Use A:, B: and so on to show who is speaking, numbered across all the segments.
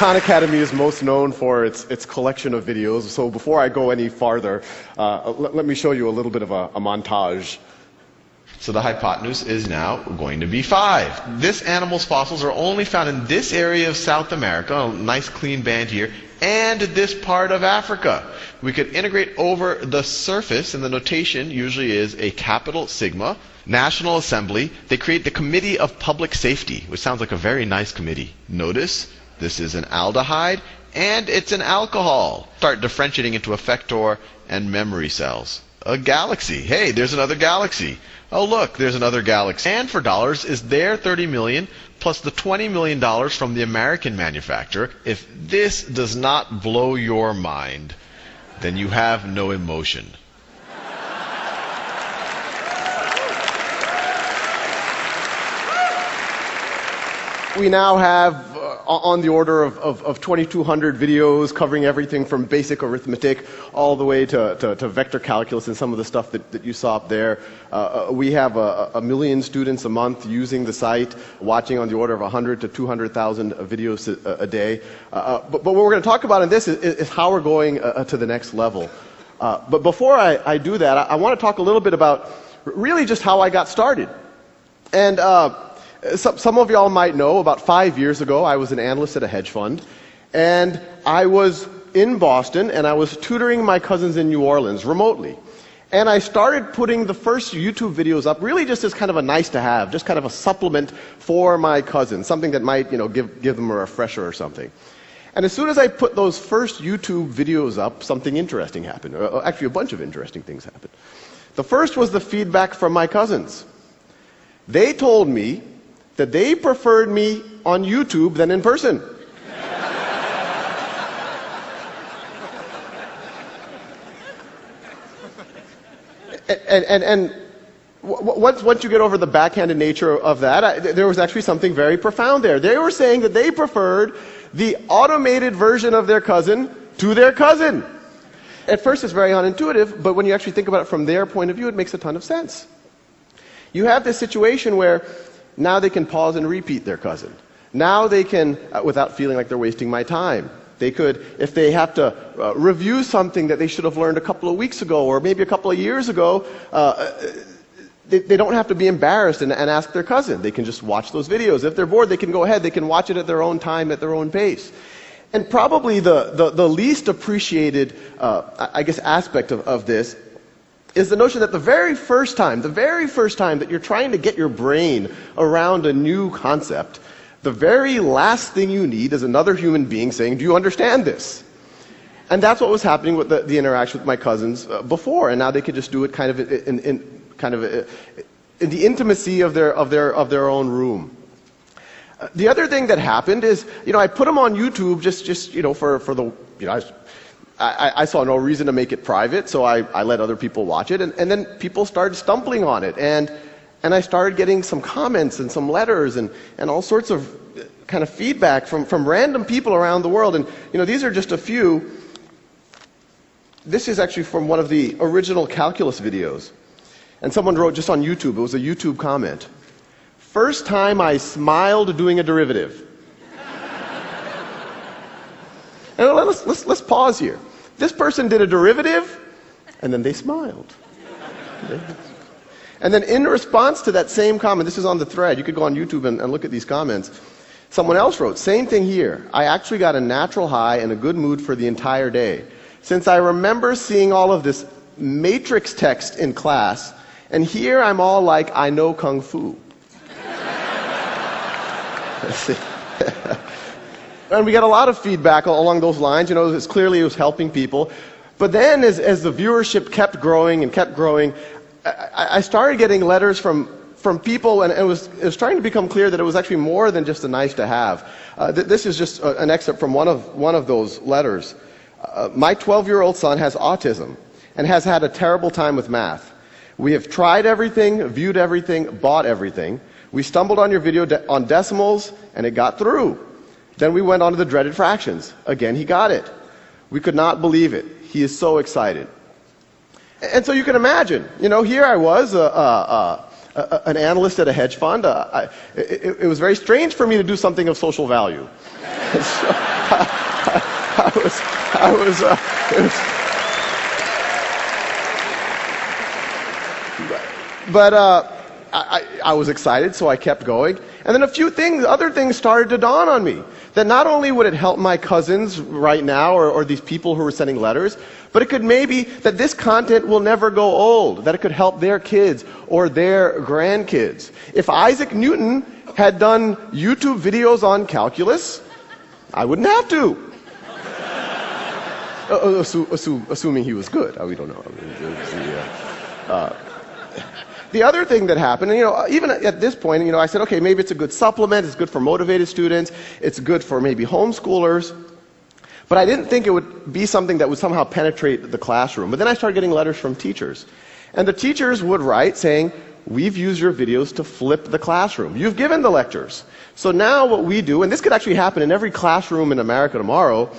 A: Khan Academy is most known for its collection of videos. So before I go any farther, let me show you a little bit of a montage.
B: So the hypotenuse is now going to be 5. This animal's fossils are only found in this area of South America, a nice clean band here, and this part of Africa. We could integrate over the surface, and the notation usually is a capital sigma. National Assembly, they create the Committee of Public Safety, which sounds like a very nice committee. Notice, this is an aldehyde, and it's an alcohol. Start differentiating into effector and memory cells. A galaxy. Hey, there's another galaxy. Oh, look, there's another galaxy. And for dollars is their 30 million plus the $20 million from the American manufacturer. If this does not blow your mind, then you have no emotion.
A: We now have on the order of 2,200 videos covering everything from basic arithmetic all the way to vector calculus and some of the stuff that you saw up there. We have a million students a month using the site, watching on the order of 100 to 200,000 videos a day. But what we're going to talk about in this is how we're going to the next level. But before I do that, I want to talk a little bit about really just how I got started. And some of y'all might know, about 5 years ago, I was an analyst at a hedge fund, and I was in Boston, and I was tutoring my cousins in New Orleans remotely. And I started putting the first YouTube videos up really just as kind of a nice to have, just kind of a supplement for my cousins, something that might, give them a refresher or something. And as soon as I put those first YouTube videos up, something interesting happened. Actually, a bunch of interesting things happened. The first was the feedback from my cousins. They told me that they preferred me on YouTube than in person. And once you get over the backhanded nature of that, there was actually something very profound there. They were saying that they preferred the automated version of their cousin to their cousin. At first it's very unintuitive, but when you actually think about it from their point of view, it makes a ton of sense. You have this situation where now they can pause and repeat their cousin. Now they can, without feeling like they're wasting my time. They could, if they have to review something that they should have learned a couple of weeks ago or maybe a couple of years ago, they don't have to be embarrassed and ask their cousin. They can just watch those videos. If they're bored, they can go ahead. They can watch it at their own time, at their own pace. And probably the least appreciated, aspect of this is the notion that the very first time that you're trying to get your brain around a new concept, the very last thing you need is another human being saying, "Do you understand this?" And that's what was happening with the interaction with my cousins before, and now they could just do it kind of in the intimacy of their own room. The other thing that happened is, I put them on YouTube just for the, I saw no reason to make it private, so I let other people watch it, and then people started stumbling on it, and I started getting some comments and some letters and all sorts of kind of feedback from random people around the world, and these are just a few. This is actually from one of the original calculus videos, and someone wrote just on YouTube, it was a YouTube comment, "First time I smiled doing a derivative." And let's pause here. This person did a derivative, and then they smiled. And then in response to that same comment, this is on the thread, you could go on YouTube and look at these comments, someone else wrote, "Same thing here. I actually got a natural high and a good mood for the entire day. Since I remember seeing all of this matrix text in class, and here I'm all like, I know Kung Fu." Let's see. And we got a lot of feedback along those lines. It's clearly it was helping people. But then as the viewership kept growing, I started getting letters from people, and it was starting to become clear that it was actually more than just a nice to have. This is just an excerpt from one of those letters. "My 12-year-old son has autism and has had a terrible time with math. We have tried everything, viewed everything, bought everything. We stumbled on your video on decimals, and it got through. Then we went on to the dreaded fractions. Again, he got it. We could not believe it. He is so excited." And so you can imagine, here I was, an analyst at a hedge fund. It was very strange for me to do something of social value. I was excited, so I kept going. And then other things started to dawn on me. That not only would it help my cousins right now, or these people who were sending letters, but it could maybe, that this content will never go old, that it could help their kids or their grandkids. If Isaac Newton had done YouTube videos on calculus, I wouldn't have to. Assuming he was good. We don't know. The other thing that happened, even at this point, I said, okay, maybe it's a good supplement, it's good for motivated students, it's good for maybe homeschoolers, but I didn't think it would be something that would somehow penetrate the classroom. But then I started getting letters from teachers. And the teachers would write saying, we've used your videos to flip the classroom. You've given the lectures. So now what we do, and this could actually happen in every classroom in America tomorrow,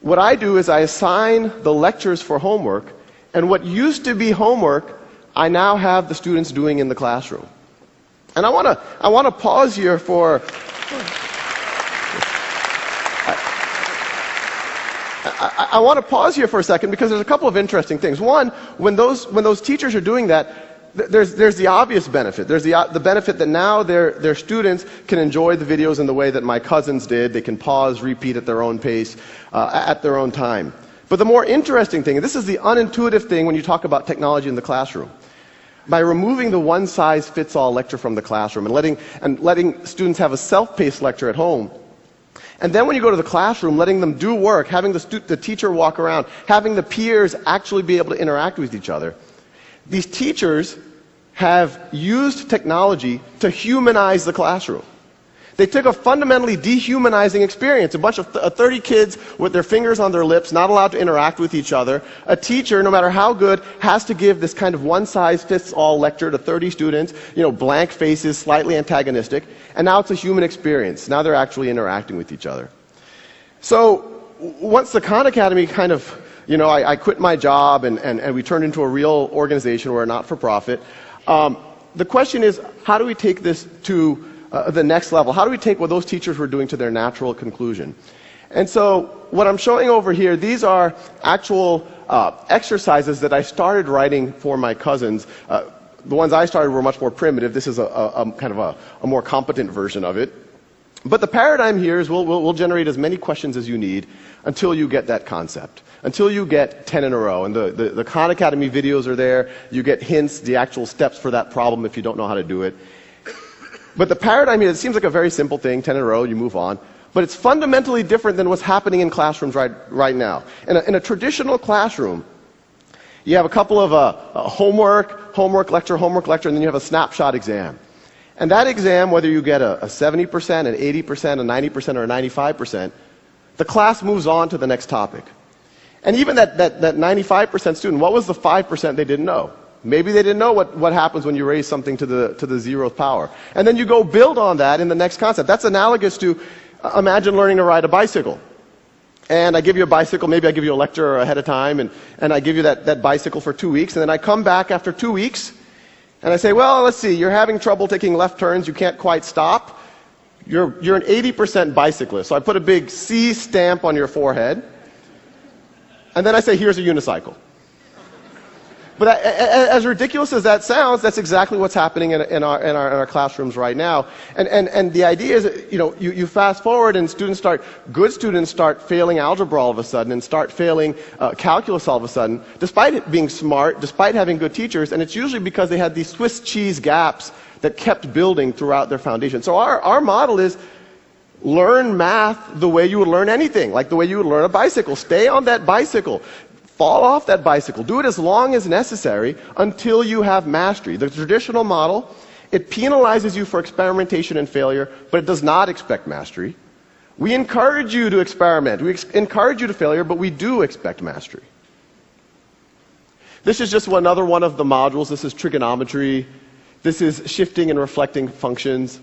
A: what I do is I assign the lectures for homework, and what used to be homework, I now have the students doing in the classroom. And I want to pause here for I want to pause here for a second because there's a couple of interesting things. One, when those teachers are doing that, there's the obvious benefit. There's the benefit that now their students can enjoy the videos in the way that my cousins did. They can pause, repeat at their own pace, at their own time. But the more interesting thing, and this is the unintuitive thing when you talk about technology in the classroom, by removing the one-size-fits-all lecture from the classroom and letting students have a self-paced lecture at home, and then when you go to the classroom, letting them do work, having the teacher walk around, having the peers actually be able to interact with each other, these teachers have used technology to humanize the classroom. They took a fundamentally dehumanizing experience, a bunch of 30 kids with their fingers on their lips, not allowed to interact with each other. A teacher, no matter how good, has to give this kind of one-size-fits-all lecture to 30 students, blank faces, slightly antagonistic, and now it's a human experience. Now they're actually interacting with each other. So once the Khan Academy kind of, I quit my job and we turned into a real organization, we're a not-for-profit, the question is, how do we take this to the next level? How do we take what those teachers were doing to their natural conclusion? And so what I'm showing over here, these are actual exercises that I started writing for my cousins. The ones I started were much more primitive. This is a kind of a more competent version of it. But the paradigm here is we'll generate as many questions as you need until you get that concept, until you get 10 in a row. And the Khan Academy videos are there. You get hints, the actual steps for that problem if you don't know how to do it. But the paradigm here, it seems like a very simple thing, 10 in a row, you move on. But it's fundamentally different than what's happening in classrooms right now. In a traditional classroom, you have a couple of homework, lecture, and then you have a snapshot exam. And that exam, whether you get a 70%, an 80%, a 90%, or a 95%, the class moves on to the next topic. And even that 95% student, what was the 5% they didn't know? Maybe they didn't know what happens when you raise something to the 0th power. And then you go build on that in the next concept. That's analogous to, imagine learning to ride a bicycle. And I give you a bicycle, maybe I give you a lecture ahead of time, and I give you that bicycle for 2 weeks, and then I come back after 2 weeks, and I say, well, let's see, you're having trouble taking left turns, you can't quite stop. You're an 80% bicyclist. So I put a big C stamp on your forehead, and then I say, here's a unicycle. But as ridiculous as that sounds, that's exactly what's happening in our classrooms right now. And the idea is, you fast forward and good students start failing algebra all of a sudden and start failing calculus all of a sudden, despite it being smart, despite having good teachers, and it's usually because they had these Swiss cheese gaps that kept building throughout their foundation. So our model is learn math the way you would learn anything, like the way you would learn a bicycle. Stay on that bicycle. Fall off that bicycle. Do it as long as necessary until you have mastery. The traditional model, it penalizes you for experimentation and failure, but it does not expect mastery. We encourage you to experiment. We encourage you to failure, but we do expect mastery. This is just another one of the modules. This is trigonometry. This is shifting and reflecting functions.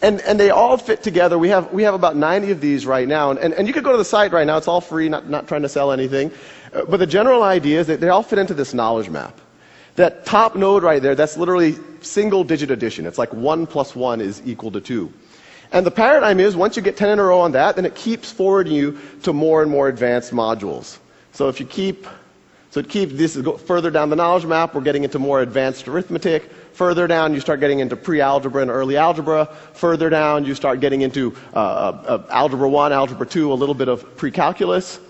A: And they all fit together. We have about 90 of these right now. And you could go to the site right now. It's all free, not trying to sell anything. But the general idea is that they all fit into this knowledge map. That top node right there, that's literally single-digit addition. It's like 1 + 1 is equal to 2. And the paradigm is, once you get 10 in a row on that, then it keeps forwarding you to more and more advanced modules. So if you keep this is further down the knowledge map, we're getting into more advanced arithmetic. Further down, you start getting into pre-algebra and early algebra. Further down, you start getting into algebra 1, algebra 2, a little bit of pre-calculus.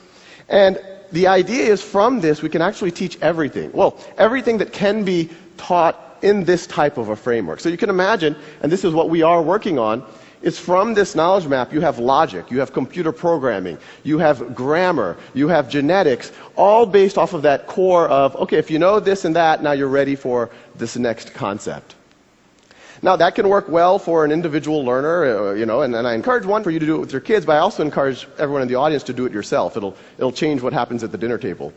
A: And the idea is, from this, we can actually teach everything. Well, everything that can be taught in this type of a framework. So you can imagine, and this is what we are working on, is from this knowledge map, you have logic, you have computer programming, you have grammar, you have genetics, all based off of that core of, okay, if you know this and that, now you're ready for this next concept. Now, that can work well for an individual learner, and I encourage for you to do it with your kids, but I also encourage everyone in the audience to do it yourself. It'll change what happens at the dinner table.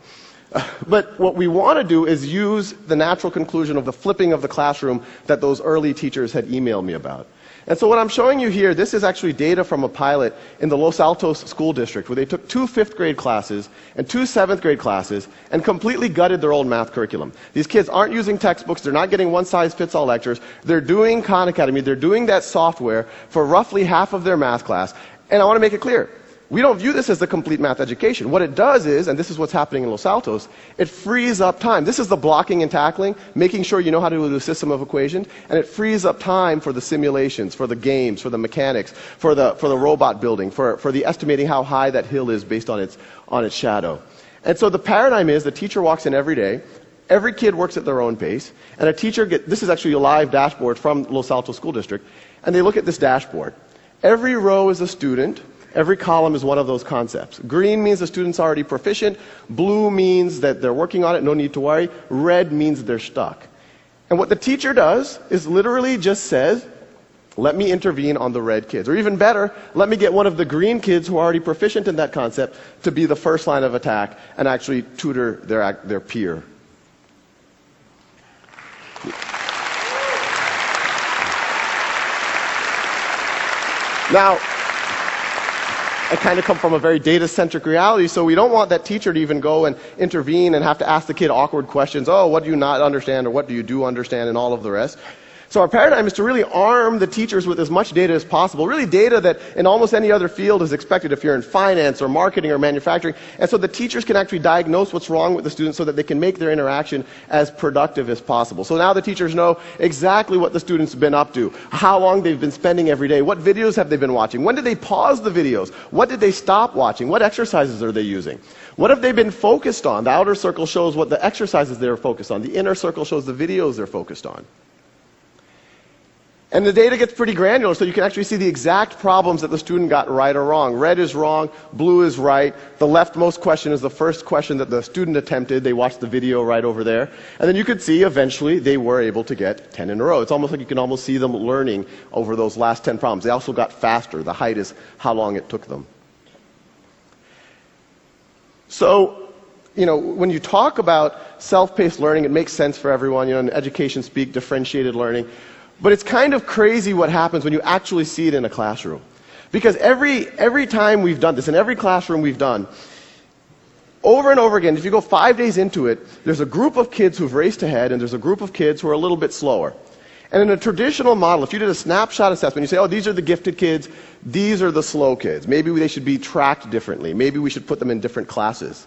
A: But what we want to do is use the natural conclusion of the flipping of the classroom that those early teachers had emailed me about. And so what I'm showing you here, this is actually data from a pilot in the Los Altos School District, where they took 2 5th grade classes and 2 7th grade classes and completely gutted their old math curriculum. These kids aren't using textbooks, they're not getting one-size-fits-all lectures, they're doing Khan Academy, they're doing that software for roughly half of their math class. And I want to make it clear, we don't view this as the complete math education. What it does is, and this is what's happening in Los Altos, it frees up time. This is the blocking and tackling, making sure you know how to do a system of equations, and it frees up time for the simulations, for the games, for the mechanics, for the robot building, for the estimating how high that hill is based on its shadow. And so the paradigm is, the teacher walks in every day, every kid works at their own pace, and a teacher this is actually a live dashboard from Los Altos School District, and they look at this dashboard. Every row is a student. Every column is one of those concepts. Green means the student's already proficient. Blue means that they're working on it, no need to worry. Red means they're stuck. And what the teacher does is literally just says, let me intervene on the red kids. Or even better, let me get one of the green kids who are already proficient in that concept to be the first line of attack and actually tutor their peer. Now, I kind of come from a very data-centric reality, so we don't want that teacher to even go and intervene and have to ask the kid awkward questions. Oh, what do you not understand, or what do you do understand, and all of the rest. So our paradigm is to really arm the teachers with as much data as possible, really data that in almost any other field is expected if you're in finance or marketing or manufacturing, and so the teachers can actually diagnose what's wrong with the students so that they can make their interaction as productive as possible. So now the teachers know exactly what the students have been up to, how long they've been spending every day, what videos have they been watching, when did they pause the videos, what did they stop watching, what exercises are they using, what have they been focused on. The outer circle shows what the exercises they're focused on, the inner circle shows the videos they're focused on. And the data gets pretty granular, so you can actually see the exact problems that the student got right or wrong. Red is wrong, blue is right. The leftmost question is the first question that the student attempted. They watched the video right over there. And then you could see eventually they were able to get 10 in a row. It's almost like you can almost see them learning over those last 10 problems. They also got faster. The height is how long it took them. So, when you talk about self-paced learning, it makes sense for everyone. In education speak, differentiated learning. But it's kind of crazy what happens when you actually see it in a classroom. Because every time we've done this, in every classroom we've done, over and over again, if you go 5 days into it, there's a group of kids who've raced ahead, and there's a group of kids who are a little bit slower. And in a traditional model, if you did a snapshot assessment, you say, oh, these are the gifted kids, these are the slow kids. Maybe they should be tracked differently. Maybe we should put them in different classes.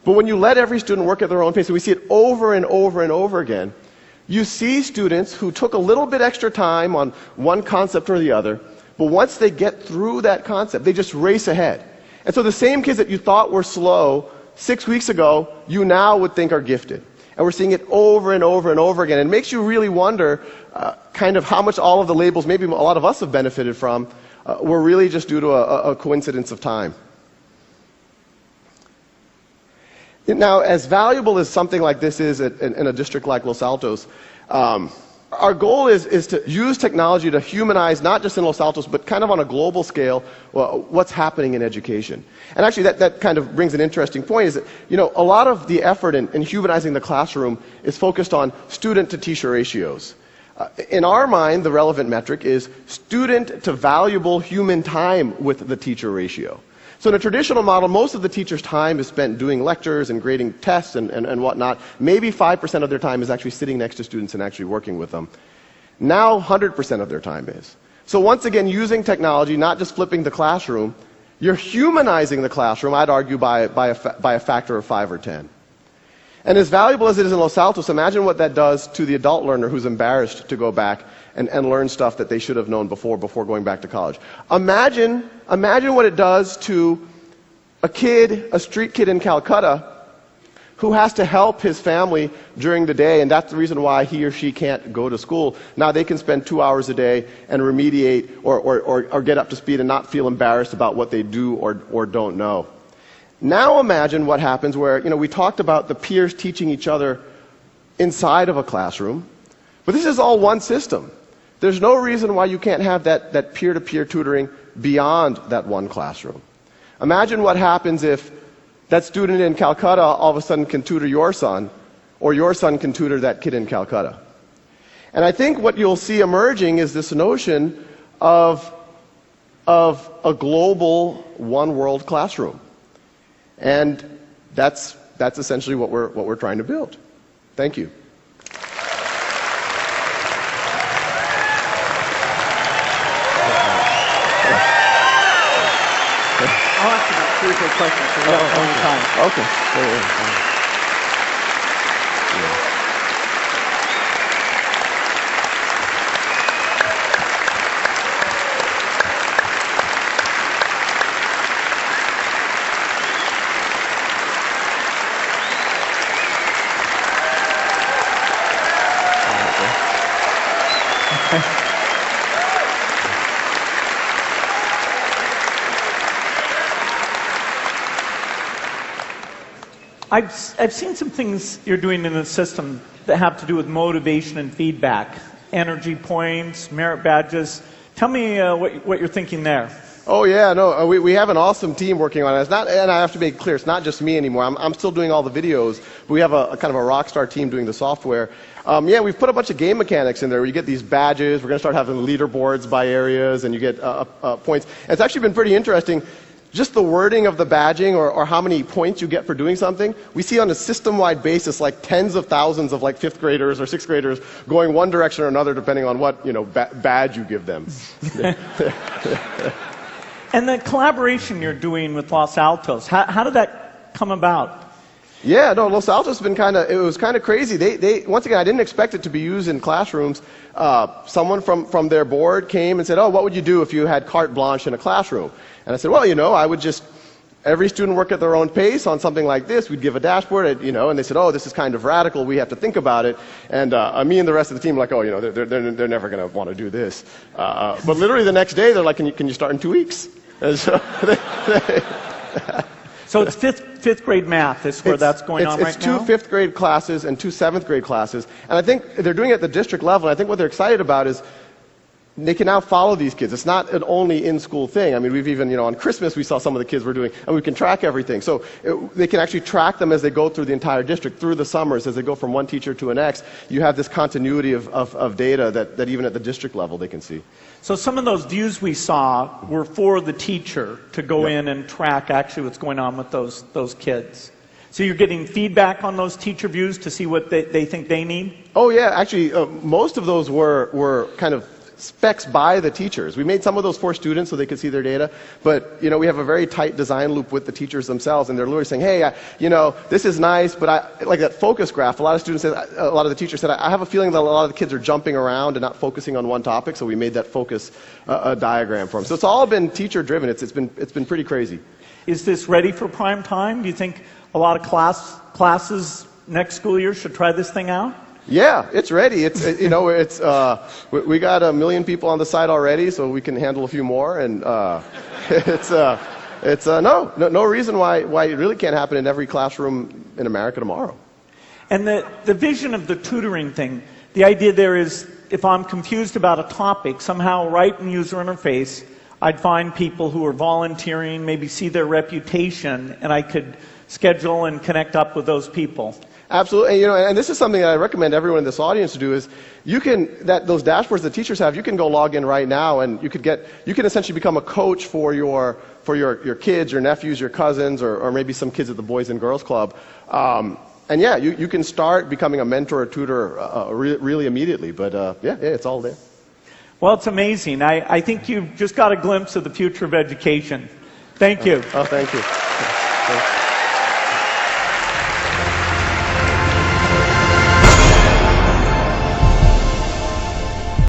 A: But when you let every student work at their own pace, and we see it over and over and over again, you see students who took a little bit extra time on one concept or the other, but once they get through that concept, they just race ahead. And so the same kids that you thought were slow 6 weeks ago, you now would think are gifted. And we're seeing it over and over and over again. It makes you really wonder kind of how much all of the labels, maybe a lot of us have benefited from, were really just due to a coincidence of time. Now, as valuable as something like this is in a district like Los Altos, our goal is to use technology to humanize, not just in Los Altos, but kind of on a global scale, what's happening in education. And actually, that kind of brings an interesting point, is that, a lot of the effort in humanizing the classroom is focused on student-to-teacher ratios. In our mind, the relevant metric is student to valuable human time with the teacher ratio. So in a traditional model, most of the teacher's time is spent doing lectures and grading tests and whatnot. Maybe 5% of their time is actually sitting next to students and actually working with them. Now 100% of their time is. So once again, using technology, not just flipping the classroom, you're humanizing the classroom, I'd argue, by a factor of 5 or 10. And as valuable as it is in Los Altos, imagine what that does to the adult learner who's embarrassed to go back and learn stuff that they should have known before going back to college. Imagine what it does to a street kid in Calcutta who has to help his family during the day, and that's the reason why he or she can't go to school. Now they can spend 2 hours a day and remediate or get up to speed and not feel embarrassed about what they do or don't know. Now imagine what happens where, we talked about the peers teaching each other inside of a classroom, but this is all one system. There's no reason why you can't have that peer-to-peer tutoring beyond that one classroom. Imagine what happens if that student in Calcutta all of a sudden can tutor your son, or your son can tutor that kid in Calcutta. And I think what you'll see emerging is this notion of a global one-world classroom. And that's essentially what we're trying to build. Thank you.
C: I'll ask you about 3 or 4 questions for the time.
A: Okay.
C: I've seen some things you're doing in the system that have to do with motivation and feedback, energy points, merit badges. Tell me what you're thinking there.
A: Oh yeah, no, we have an awesome team working on it. It's not, and I have to make it clear, it's not just me anymore. I'm still doing all the videos, but we have a kind of a rock star team doing the software. Yeah, we've put a bunch of game mechanics in there where you get these badges. We're going to start having leaderboards by areas, and you get points. And it's actually been pretty interesting. Just the wording of the badging or how many points you get for doing something, we see on a system-wide basis like tens of thousands of like 5th graders or 6th graders going one direction or another depending on what badge you give them.
C: And the collaboration you're doing with Los Altos, how did that come about?
A: Yeah, no, Los Altos has been it was kind of crazy. They once again, I didn't expect it to be used in classrooms. Someone from their board came and said, oh, what would you do if you had carte blanche in a classroom? And I said, well, I would just, every student work at their own pace on something like this. We'd give a dashboard, and they said, oh, this is kind of radical. We have to think about it. And me and the rest of the team were like, oh, they're never going to want to do this. But literally the next day, they're like, can you start in 2 weeks? And so
C: So it's fifth grade math is where that's going on right now?
A: It's 2 5th grade classes and 2 7th grade classes. And I think they're doing it at the district level. And I think what they're excited about is they can now follow these kids. It's not an only in-school thing. I mean, we've even, on Christmas we saw some of the kids were doing, and we can track everything. So they can actually track them as they go through the entire district, through the summers, as they go from one teacher to the next. You have this continuity of data that even at the district level they can see.
C: So some of those views we saw were for the teacher to go in and track actually what's going on with those kids. So you're getting feedback on those teacher views to see what they think they need?
A: Oh yeah, actually most of those were kind of specs by the teachers. We made some of those for students so they could see their data, but we have a very tight design loop with the teachers themselves, and they're literally saying, hey, this is nice, but I like that focus graph. A lot of the teachers said, I have a feeling that a lot of the kids are jumping around and not focusing on one topic, so we made that focus diagram for them. So it's all been teacher driven. It's been pretty crazy.
C: Is this ready for prime time? Do you think a lot of classes next school year should try this thing out?
A: Yeah, it's ready. We got 1 million people on the site already, so we can handle a few more, and no reason why it really can't happen in every classroom in America tomorrow.
C: And the vision of the tutoring thing, the idea there is if I'm confused about a topic, somehow right in user interface, I'd find people who are volunteering, maybe see their reputation, and I could schedule and connect up with those people.
A: Absolutely, and this is something that I recommend everyone in this audience to do is those dashboards that teachers have, you can go log in right now, and you can essentially become a coach for your kids, your nephews, your cousins, or maybe some kids at the Boys and Girls Club. And yeah, you can start becoming a mentor or tutor really immediately. But yeah, it's all there.
C: Well, it's amazing. I think you've just got a glimpse of the future of education. Thank you.
A: Oh, thank you.